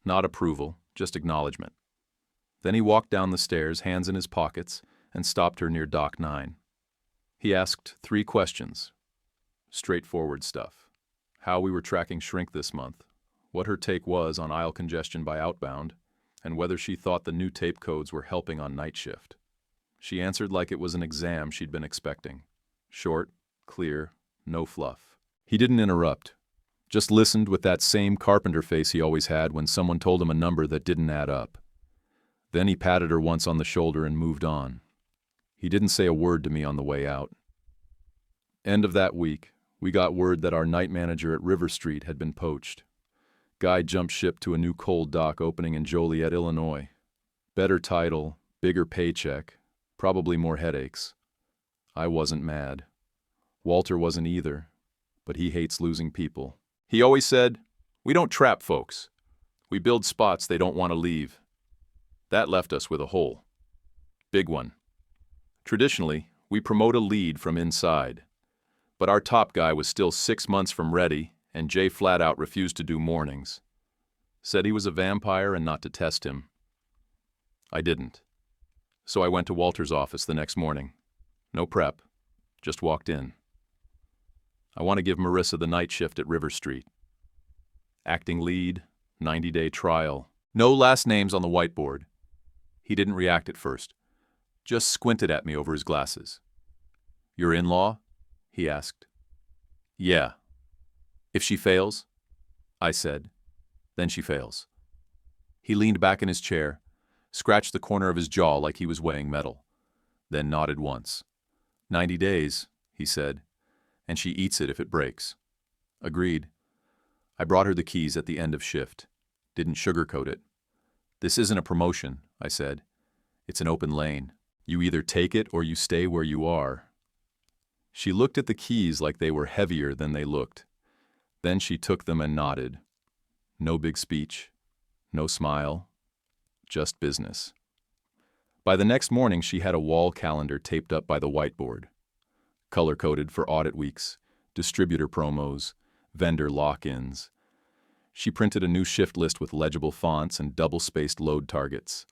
Not approval, just acknowledgement. Then he walked down the stairs, hands in his pockets, and stopped her near Dock 9. He asked 3 questions. Straightforward stuff. How we were tracking shrink this month, what her take was on aisle congestion by outbound, and whether she thought the new tape codes were helping on night shift. She answered like it was an exam she'd been expecting. Short, clear, no fluff. He didn't interrupt, just listened with that same carpenter face he always had when someone told him a number that didn't add up. Then he patted her once on the shoulder and moved on. He didn't say a word to me on the way out. End of that week, we got word that our night manager at River Street had been poached. Guy jumped ship to a new cold dock opening in Joliet, Illinois. Better title, bigger paycheck, probably more headaches. I wasn't mad. Walter wasn't either, but he hates losing people. He always said, "We don't trap folks. We build spots they don't want to leave." That left us with a hole. Big one. Traditionally, we promote a lead from inside. But our top guy was still 6 months from ready, and Jay flat out refused to do mornings. Said he was a vampire and not to test him. I didn't. So I went to Walter's office the next morning. No prep, just walked in. I want to give Marissa the night shift at River Street. Acting lead, 90-day trial. No last names on the whiteboard. He didn't react at first. Just squinted at me over his glasses. "Your in-law?" he asked. "Yeah." "If she fails?" I said. "Then she fails." He leaned back in his chair, scratched the corner of his jaw like he was weighing metal, then nodded once. 90 days, he said, and she eats it if it breaks. Agreed. I brought her the keys at the end of shift. Didn't sugarcoat it. "This isn't a promotion," I said. "It's an open lane. You either take it or you stay where you are." She looked at the keys like they were heavier than they looked. Then she took them and nodded. No big speech, no smile, just business. By the next morning, she had a wall calendar taped up by the whiteboard. Color-coded for audit weeks, distributor promos, vendor lock-ins. She printed a new shift list with legible fonts and double-spaced load targets.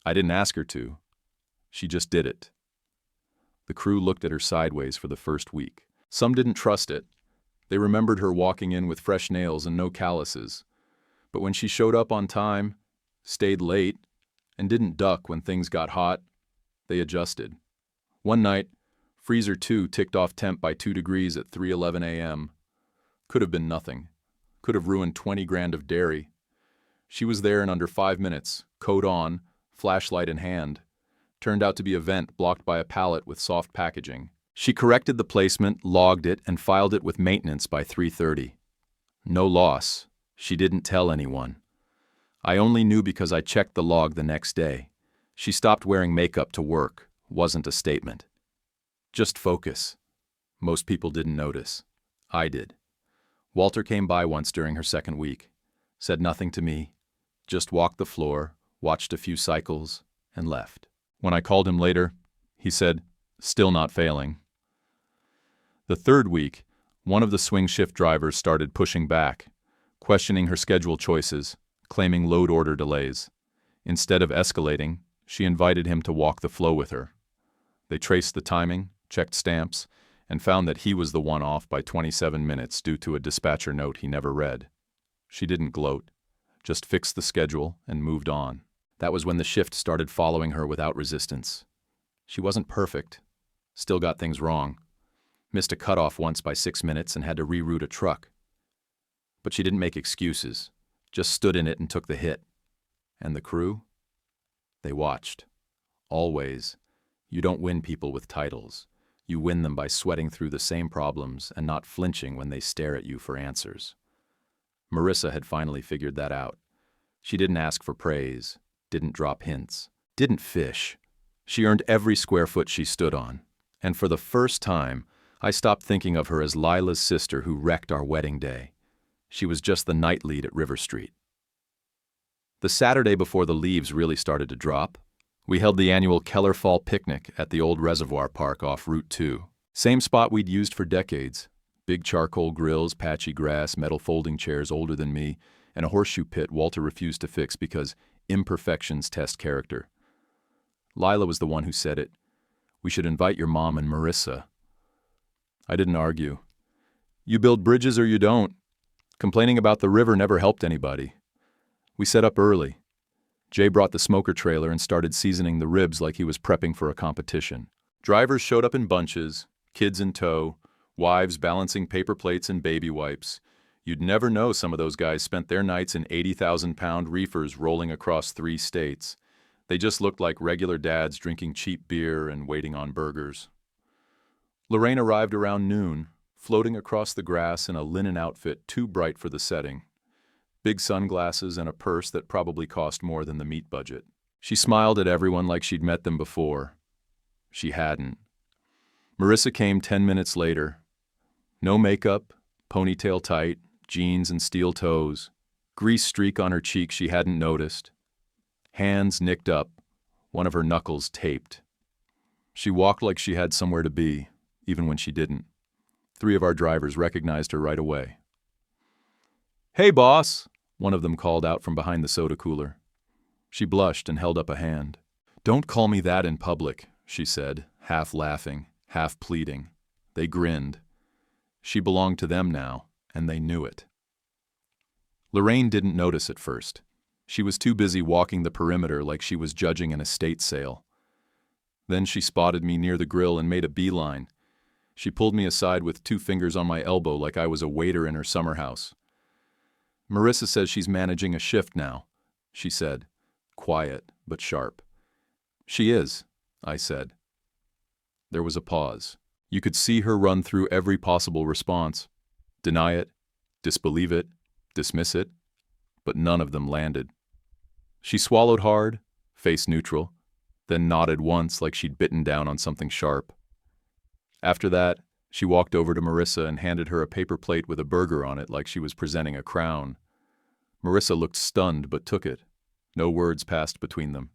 I didn't ask her to. She just did it. The crew looked at her sideways for the first week. Some didn't trust it. They remembered her walking in with fresh nails and no calluses. But when she showed up on time, stayed late, and didn't duck when things got hot, they adjusted. One night, freezer 2 ticked off temp by 2 degrees at 3:11 a.m. Could have been nothing. Could have ruined 20 grand of dairy. She was there in under 5 minutes, coat on, flashlight in hand. Turned out to be a vent blocked by a pallet with soft packaging. She corrected the placement, logged it, and filed it with maintenance by 3:30. No loss. She didn't tell anyone. I only knew because I checked the log the next day. She stopped wearing makeup to work. Wasn't a statement. Just focus. Most people didn't notice. I did. Walter came by once during her second week, said nothing to me, just walked the floor, watched a few cycles, and left. When I called him later, he said, still not failing. The third week, one of the swing shift drivers started pushing back, questioning her schedule choices, claiming load order delays. Instead of escalating, she invited him to walk the flow with her. They traced the timing, checked stamps, and found that he was the one off by 27 minutes due to a dispatcher note he never read. She didn't gloat, just fixed the schedule and moved on. That was when the shift started following her without resistance. She wasn't perfect, still got things wrong, missed a cutoff once by 6 minutes and had to reroute a truck. But she didn't make excuses, just stood in it and took the hit. And the crew? They watched. Always. You don't win people with titles. You win them by sweating through the same problems and not flinching when they stare at you for answers. Marissa had finally figured that out. She didn't ask for praise, didn't drop hints, didn't fish. She earned every square foot she stood on. And for the first time, I stopped thinking of her as Lila's sister who wrecked our wedding day. She was just the night lead at River Street. The Saturday before the leaves really started to drop, we held the annual Keller Fall picnic at the old reservoir park off Route 2. Same spot we'd used for decades. Big charcoal grills, patchy grass, metal folding chairs older than me, and a horseshoe pit Walter refused to fix because imperfections test character. Lila was the one who said it. We should invite your mom and Marissa. I didn't argue. You build bridges or you don't. Complaining about the river never helped anybody. We set up early. Jay brought the smoker trailer and started seasoning the ribs like he was prepping for a competition. Drivers showed up in bunches, kids in tow, wives balancing paper plates and baby wipes. You'd never know some of those guys spent their nights in 80,000-pound reefers rolling across 3 states. They just looked like regular dads drinking cheap beer and waiting on burgers. Lorraine arrived around noon, floating across the grass in a linen outfit too bright for the setting. Big sunglasses and a purse that probably cost more than the meat budget. She smiled at everyone like she'd met them before. She hadn't. Marissa came 10 minutes later. No makeup, ponytail tight, jeans and steel toes, grease streak on her cheek she hadn't noticed. Hands nicked up, one of her knuckles taped. She walked like she had somewhere to be, even when she didn't. 3 of our drivers recognized her right away. "Hey, boss," one of them called out from behind the soda cooler. She blushed and held up a hand. "Don't call me that in public," she said, half laughing, half pleading. They grinned. She belonged to them now, and they knew it. Lorraine didn't notice at first. She was too busy walking the perimeter like she was judging an estate sale. Then she spotted me near the grill and made a beeline. She pulled me aside with 2 fingers on my elbow like I was a waiter in her summer house. "Marissa says she's managing a shift now," she said, quiet but sharp. "She is," I said. There was a pause. You could see her run through every possible response. Deny it, disbelieve it, dismiss it, but none of them landed. She swallowed hard, face neutral, then nodded once like she'd bitten down on something sharp. After that, she walked over to Marissa and handed her a paper plate with a burger on it like she was presenting a crown. Marissa looked stunned but took it. No words passed between them.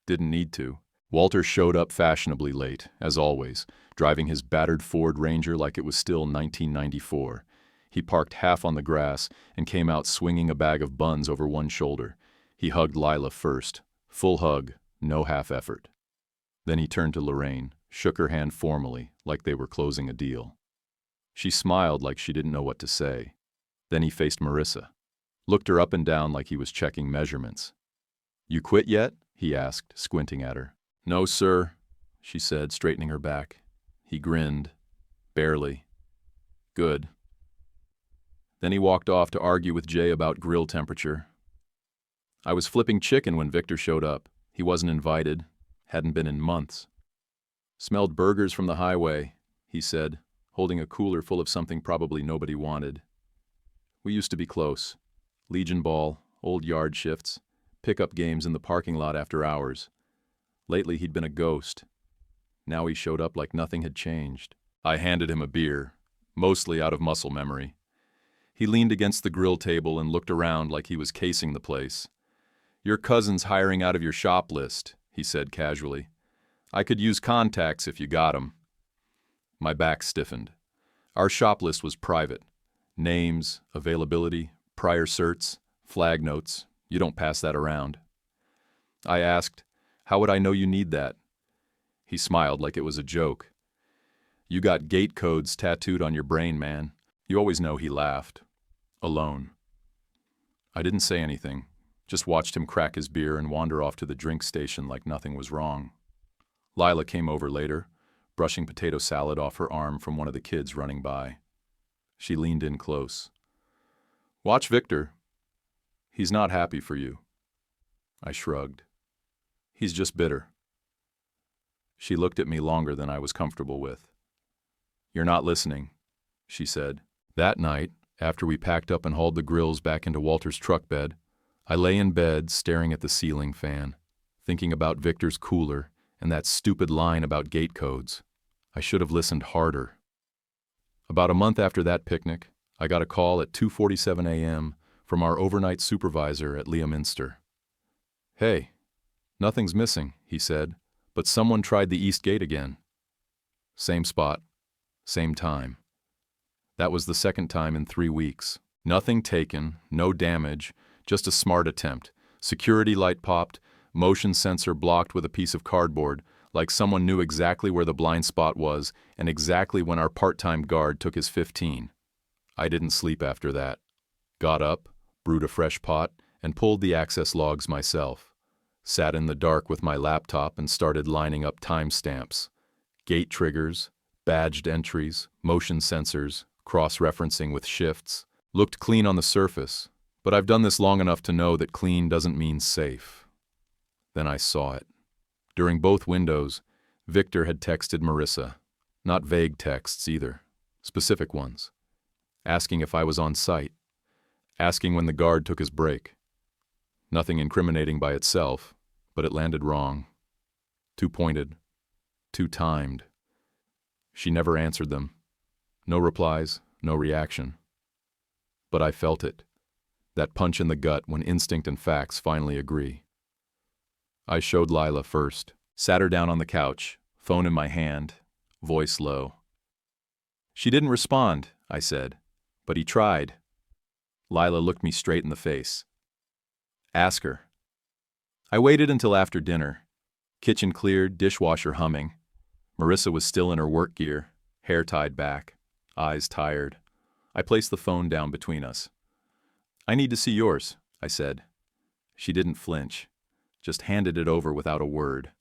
Didn't need to. Walter showed up fashionably late, as always, driving his battered Ford Ranger like it was still 1994. He parked half on the grass and came out swinging a bag of buns over one shoulder. He hugged Lila first. Full hug, no half effort. Then he turned to Lorraine, shook her hand formally, like they were closing a deal. She smiled like she didn't know what to say. Then he faced Marissa, looked her up and down like he was checking measurements. "You quit yet?" he asked, squinting at her. "No, sir," she said, straightening her back. He grinned. Barely. "Good." Then he walked off to argue with Jay about grill temperature. I was flipping chicken when Victor showed up. He wasn't invited, hadn't been in months. "Smelled burgers from the highway," he said, holding a cooler full of something probably nobody wanted. We used to be close. Legion ball, old yard shifts, pickup games in the parking lot after hours. Lately he'd been a ghost. Now he showed up like nothing had changed. I handed him a beer, mostly out of muscle memory. He leaned against the grill table and looked around like he was casing the place. "Your cousin's hiring out of your shop list," he said casually. "I could use contacts if you got 'em." My back stiffened. Our shop list was private. Names, availability, prior certs, flag notes. You don't pass that around. I asked, "How would I know you need that?" He smiled like it was a joke. "You got gate codes tattooed on your brain, man." You always know he laughed. Alone. I didn't say anything, just watched him crack his beer and wander off to the drink station like nothing was wrong. Lila came over later, brushing potato salad off her arm from one of the kids running by. She leaned in close. "Watch Victor. He's not happy for you." I shrugged. "He's just bitter." She looked at me longer than I was comfortable with. "You're not listening," she said. That night, after we packed up and hauled the grills back into Walter's truck bed, I lay in bed staring at the ceiling fan, thinking about Victor's cooler and that stupid line about gate codes. I should have listened harder. About a month after that picnic, I got a call at 2:47 a.m. from our overnight supervisor at Leominster. "Hey, nothing's missing," he said, "but someone tried the east gate again." Same spot, same time. That was the second time in 3 weeks. Nothing taken, no damage, just a smart attempt. Security light popped, motion sensor blocked with a piece of cardboard, like someone knew exactly where the blind spot was and exactly when our part-time guard took his 15. I didn't sleep after that. Got up, brewed a fresh pot, and pulled the access logs myself. Sat in the dark with my laptop and started lining up timestamps. Gate triggers, badged entries, motion sensors, cross-referencing with shifts. Looked clean on the surface, but I've done this long enough to know that clean doesn't mean safe. Then I saw it. During both windows, Victor had texted Marissa. Not vague texts either, specific ones. Asking if I was on site. Asking when the guard took his break. Nothing incriminating by itself, but it landed wrong. Too pointed. Too timed. She never answered them. No replies, no reaction. But I felt it. That punch in the gut when instinct and facts finally agree. I showed Lila first. Sat her down on the couch, phone in my hand, voice low. "She didn't respond," I said, "but he tried." Lila looked me straight in the face. "Ask her." I waited until after dinner. Kitchen cleared, dishwasher humming. Marissa was still in her work gear, hair tied back, eyes tired. I placed the phone down between us. "I need to see yours," I said. She didn't flinch, just handed it over without a word.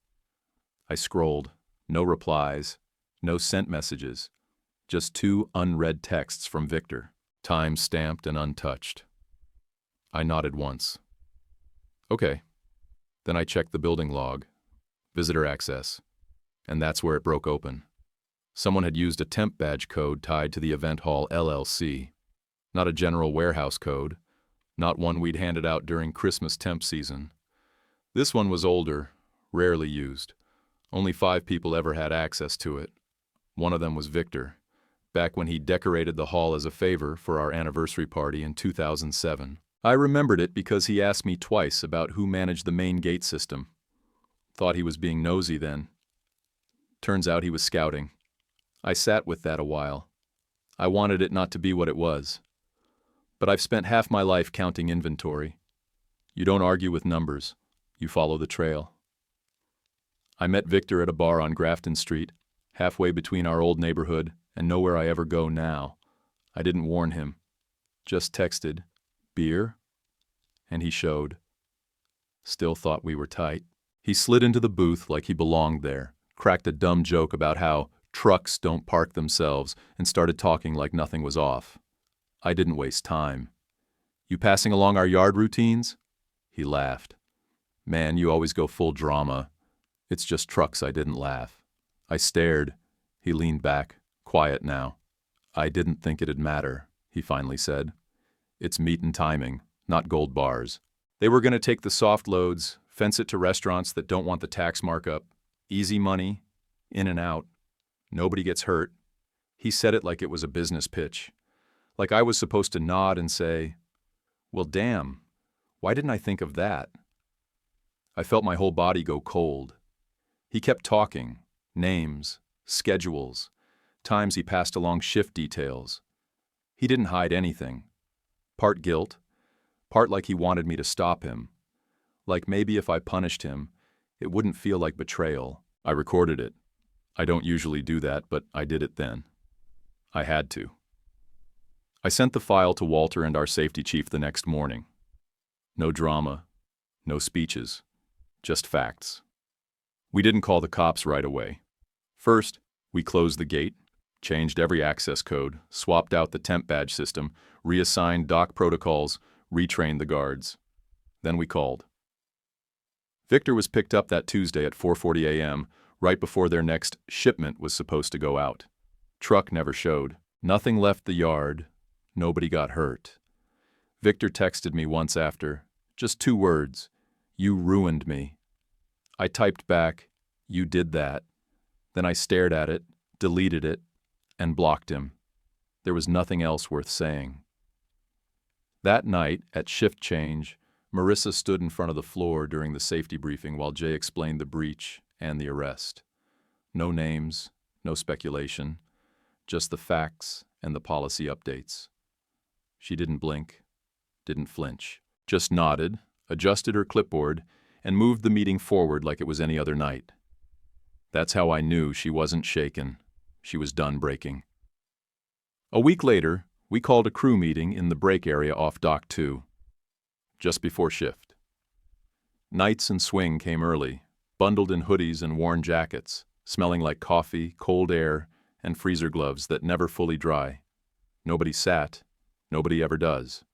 I scrolled. No replies, no sent messages, just 2 unread texts from Victor, time-stamped and untouched. I nodded once. "Okay." Then I checked the building log, visitor access, and that's where it broke open. Someone had used a temp badge code tied to the event hall LLC. Not a general warehouse code, not one we'd handed out during Christmas temp season. This one was older, rarely used. Only 5 people ever had access to it. One of them was Victor, back when he decorated the hall as a favor for our anniversary party in 2007. I remembered it because he asked me twice about who managed the main gate system. Thought he was being nosy then. Turns out he was scouting. I sat with that a while. I wanted it not to be what it was. But I've spent half my life counting inventory. You don't argue with numbers. You follow the trail. I met Victor at a bar on Grafton Street, halfway between our old neighborhood and nowhere I ever go now. I didn't warn him. Just texted, "Beer?" And he showed. Still thought we were tight. He slid into the booth like he belonged there, cracked a dumb joke about how trucks don't park themselves, and started talking like nothing was off. I didn't waste time. "You passing along our yard routines?" He laughed. "Man, you always go full drama." It's just trucks. I didn't laugh. I stared. He leaned back, quiet now. "I didn't think it'd matter," he finally said. "It's meat and timing, not gold bars." They were going to take the soft loads, fence it to restaurants that don't want the tax markup. Easy money, in and out. Nobody gets hurt. He said it like it was a business pitch. Like I was supposed to nod and say, "Well, damn, why didn't I think of that?" I felt my whole body go cold. He kept talking, names, schedules, times he passed along shift details. He didn't hide anything. Part guilt, part like he wanted me to stop him. Like maybe if I punished him, it wouldn't feel like betrayal. I recorded it. I don't usually do that, but I did it then. I had to. I sent the file to Walter and our safety chief the next morning. No drama, no speeches, just facts. We didn't call the cops right away. First, we closed the gate, changed every access code, swapped out the temp badge system, reassigned dock protocols, retrained the guards. Then we called. Victor was picked up that Tuesday at 4:40 a.m., right before their next shipment was supposed to go out. Truck never showed. Nothing left the yard. Nobody got hurt. Victor texted me once after, just 2 words, "You ruined me." I typed back, "You did that." Then I stared at it, deleted it, and blocked him. There was nothing else worth saying. That night, at shift change, Marissa stood in front of the floor during the safety briefing while Jay explained the breach and the arrest. No names, no speculation, just the facts and the policy updates. She didn't blink, didn't flinch, just nodded, adjusted her clipboard, and moved the meeting forward like it was any other night. That's how I knew she wasn't shaken. She was done breaking. A week later, we called a crew meeting in the break area off Dock 2, just before shift. Knights and swing came early, bundled in hoodies and worn jackets, smelling like coffee, cold air, and freezer gloves that never fully dry. Nobody sat. Nobody ever does.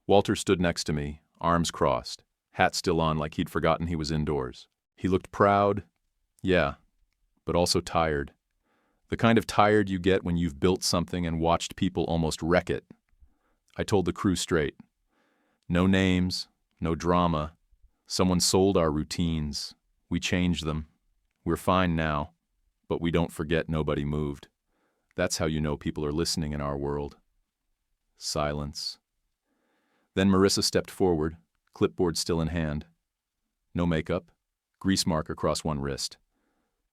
Walter stood next to me, arms crossed, hat still on like he'd forgotten he was indoors. He looked proud, yeah, but also tired. The kind of tired you get when you've built something and watched people almost wreck it. I told the crew straight. No names, no drama. Someone sold our routines. We changed them. We're fine now, but we don't forget nobody moved. That's how you know people are listening in our world. Silence. Then Marissa stepped forward, clipboard still in hand. No makeup, grease mark across one wrist.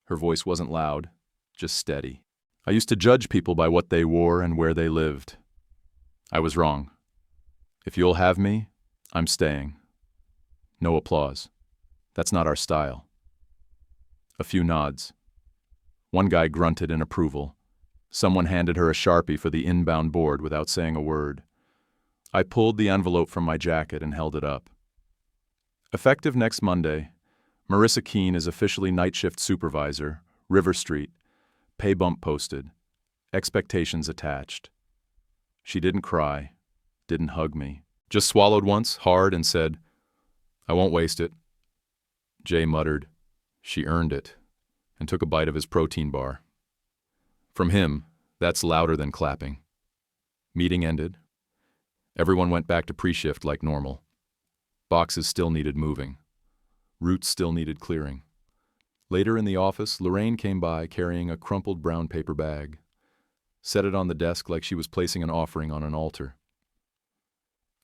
Her voice wasn't loud, just steady. I used to judge people by what they wore and where they lived. I was wrong. If you'll have me, I'm staying. No applause. That's not our style. A few nods. One guy grunted in approval. Someone handed her a Sharpie for the inbound board without saying a word. I pulled the envelope from my jacket and held it up. Effective next Monday, Marissa Keene is officially night shift supervisor, River Street, pay bump posted, expectations attached. She didn't cry, didn't hug me, just swallowed once, hard, and said, "I won't waste it." Jay muttered, "She earned it," and took a bite of his protein bar. From him, that's louder than clapping. Meeting ended. Everyone went back to pre-shift like normal. Boxes still needed moving. Routes still needed clearing. Later in the office, Lorraine came by carrying a crumpled brown paper bag. Set it on the desk like she was placing an offering on an altar.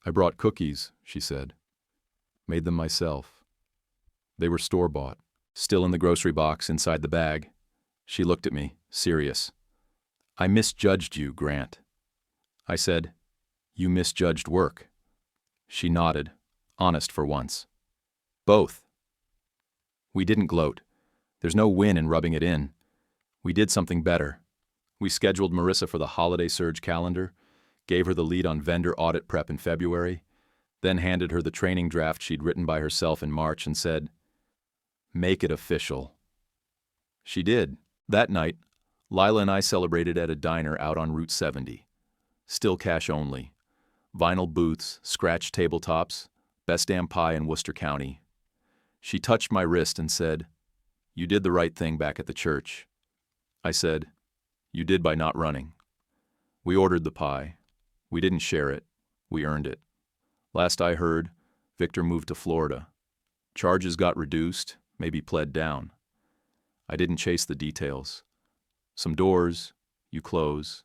"I brought cookies," she said. "Made them myself." They were store-bought, still in the grocery box inside the bag. She looked at me, serious. "I misjudged you, Grant." I said, "You misjudged work." She nodded, honest for once. "Both." We didn't gloat. There's no win in rubbing it in. We did something better. We scheduled Marissa for the holiday surge calendar, gave her the lead on vendor audit prep in February, then handed her the training draft she'd written by herself in March and said, "Make it official." She did. That night, Lila and I celebrated at a diner out on Route 70. Still cash only. Vinyl booths, scratch tabletops, best damn pie in Worcester County. She touched my wrist and said, "You did the right thing back at the church." I said, "You did by not running." We ordered the pie. We didn't share it. We earned it. Last I heard, Victor moved to Florida. Charges got reduced, maybe pled down. I didn't chase the details. Some doors, you close,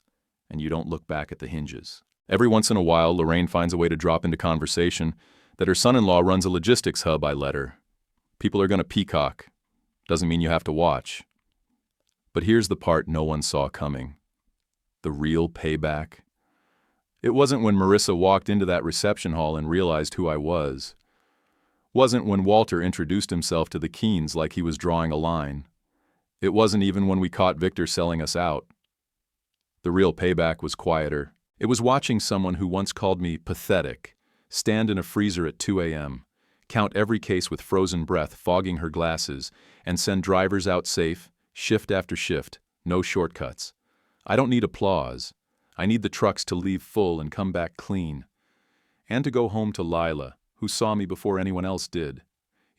and you don't look back at the hinges. Every once in a while, Lorraine finds a way to drop into conversation that her son-in-law runs a logistics hub I let her. People are going to peacock. Doesn't mean you have to watch. But here's the part no one saw coming. The real payback. It wasn't when Marissa walked into that reception hall and realized who I was. Wasn't when Walter introduced himself to the Keens like he was drawing a line. It wasn't even when we caught Victor selling us out. The real payback was quieter. It was watching someone who once called me pathetic stand in a freezer at 2 a.m., count every case with frozen breath, fogging her glasses, and send drivers out safe, shift after shift, no shortcuts. I don't need applause. I need the trucks to leave full and come back clean. And to go home to Lila, who saw me before anyone else did.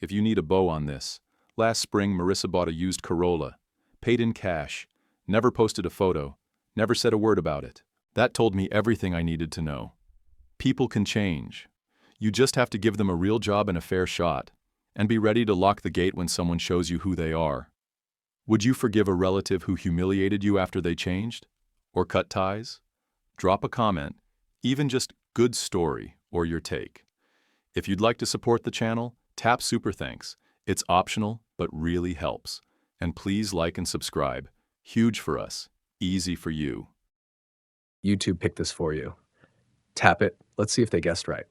If you need a bow on this, last spring Marissa bought a used Corolla, paid in cash, never posted a photo, never said a word about it. That told me everything I needed to know. People can change. You just have to give them a real job and a fair shot, and be ready to lock the gate when someone shows you who they are. Would you forgive a relative who humiliated you after they changed? Or cut ties? Drop a comment, even just good story or your take. If you'd like to support the channel, tap Super Thanks. It's optional, but really helps. And please like and subscribe. Huge for us, easy for you. YouTube picked this for you. Tap it. Let's see if they guessed right.